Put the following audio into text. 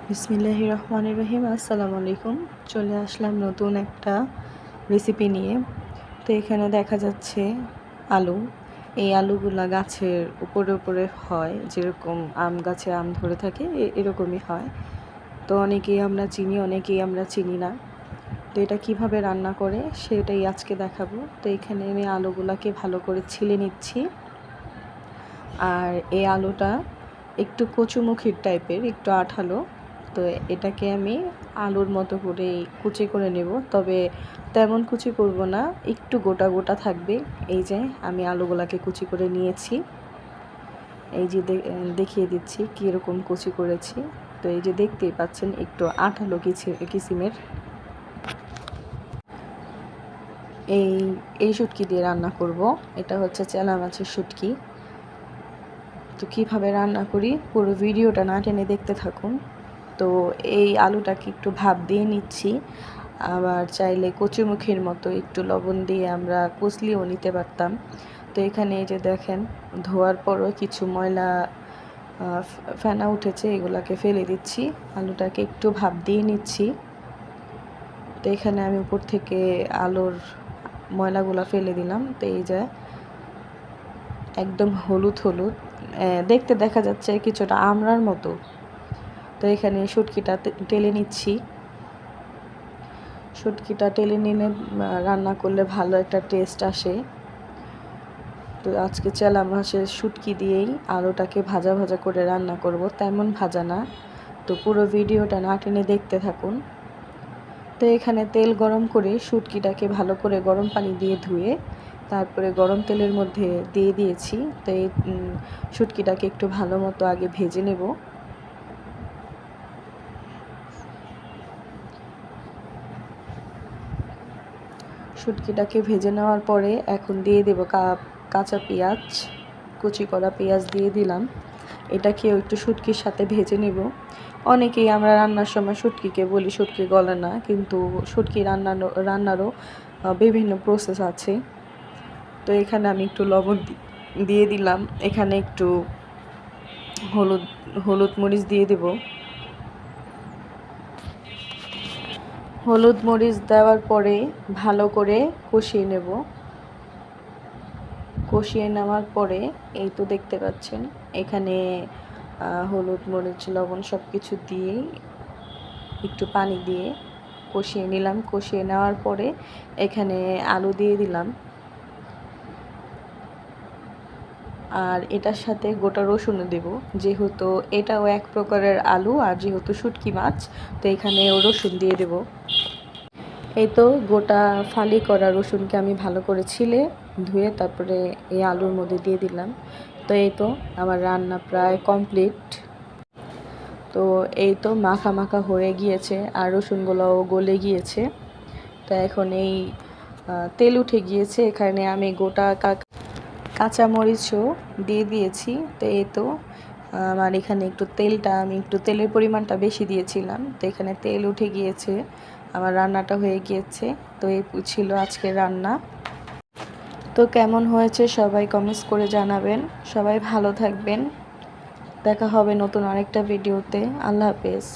বিসমিল্লাহির রহমানির রহিম। আসসালামু আলাইকুম। চলে আসলাম নতুন একটা রেসিপি নিয়ে। তো এখানে দেখা যাচ্ছে আলু। এই আলুগুলা গাছের উপরে উপরে হয়, যেরকম আম গাছে আম ধরে থাকে এরকমই হয়। তো অনেকেই আমরা চিনি, অনেকেই আমরা চিনি না। তো এটা কিভাবে রান্না করে সেটাই আজকে দেখাবো। তো এখানে আমি আলুগুলাকে ভালো করে ছিলে নিচ্ছি। আর এই আলুটা একটু কচুমুখির টাইপের, একটু আঠালো। তো এটাকে আমি আলুর মতো করে কুচি করে নেব, তবে তেমন কুচি করব না, একটু গোটা গোটা থাকবে। এই যে আমি আলুগুলাকে কুচি করে নিয়েছি, এই যে দেখিয়ে দিচ্ছি কীরকম কুচি করেছি। তো এই যে দেখতেই পাচ্ছেন একটু আঠালো কিসিমের। এই শুটকি দিয়ে রান্না করব। এটা হচ্ছে চেলা মাছের শুটকি। তো কীভাবে রান্না করি পুরো ভিডিওটা না টেনে দেখতে থাকুন। তো এই আলুটাকে একটু ভাপ দিয়ে নিচ্ছি। আবার চাইলে কচুমুখির মতো একটু লবণ দিয়ে আমরা কচলিও নিতে পারতাম। তো এখানে এই যে দেখেন, ধোয়ার পরও কিছু ময়লা ফেনা উঠেছে, এগুলাকে ফেলে দিচ্ছি। আলুটাকে একটু ভাপ দিয়ে নিচ্ছি। তো এখানে আমি উপর থেকে আলুর ময়লাগুলা ফেলে দিলাম। তো এই যে একদম হলুদ হলুদ, দেখতে দেখা যাচ্ছে কিছুটা আমড়ার মতো। তো এখানে শুটকিটা টেলে নিচ্ছি। শুটকিটা টেলে নিলে রান্না করলে ভালো একটা টেস্ট আসে। তো আজকে চেলা মাছের শুটকি দিয়েই আলুটাকে ভাজা ভাজা করে রান্না করব, তেমন ভাজা না। তো পুরো ভিডিওটা না টেনে দেখতে থাকুন। তো এখানে তেল গরম করে শুটকিটাকে ভালো করে গরম পানি দিয়ে ধুয়ে তারপরে গরম তেলের মধ্যে দিয়ে দিয়েছি। তো এই শুটকিটাকে একটু ভালো মতো আগে ভেজে নেব। শুটকিটাকে ভেজে নেওয়ার পরে এখন দিয়ে দেব কাঁচা পেঁয়াজ, কুচি করা পেঁয়াজ দিয়ে দিলাম। এটাকেও একটু শুটকির সাথে ভেজে নেব। অনেকেই আমরা রান্নার সময় শুটকিকে বলি শুটকি গলে না, কিন্তু শুটকি রান্নারও বিভিন্ন প্রসেস আছে। তো এখানে আমি একটু লবণ দিয়ে দিলাম। এখানে একটু হলুদ মরিচ দিয়ে দেব। হলুদ মরিচ দেওয়ার পরে ভালো করে কষিয়ে নেব। কষিয়ে নেওয়ার পরে এই তো দেখতে পাচ্ছেন এখানে হলুদ মরিচ লবণ সব কিছু দিয়ে একটু পানি দিয়ে কষিয়ে নিলাম। কষিয়ে নেওয়ার পরে এখানে আলু দিয়ে দিলাম। আর এটার সাথে গোটা রসুনও দেব, যেহেতু এটাও এক প্রকারের আলু আর যেহেতু শুটকি মাছ, তো এখানে রসুন দিয়ে দেব। এই তো গোটা ফালি করা রসুনকে আমি ভালো করে ছিলে ধুয়ে তারপরে এই আলুর মধ্যে দিয়ে দিলাম। তো এই তো আমার রান্না প্রায় কমপ্লিট। তো এই তো মাখা মাখা হয়ে গিয়েছে আর রসুনগুলোও গলে গিয়েছে। তো এখন এই তেল উঠে গিয়েছে, এখানে আমি গোটা কাঁচামরিচও দিয়ে দিয়েছি। তো এই তো আমার এখানে আমি একটু তেলের পরিমাণটা বেশি দিয়েছিলাম। তো এখানে তেল উঠে গিয়েছে, আমার রান্নাটা হয়ে গিয়েছে। তো এই ছিল আজকের রান্না। তো কেমন হয়েছে সবাই কমেন্টস করে জানাবেন। সবাই ভালো থাকবেন। দেখা হবে নতুন আরেকটা ভিডিওতে। আল্লাহ হাফেজ।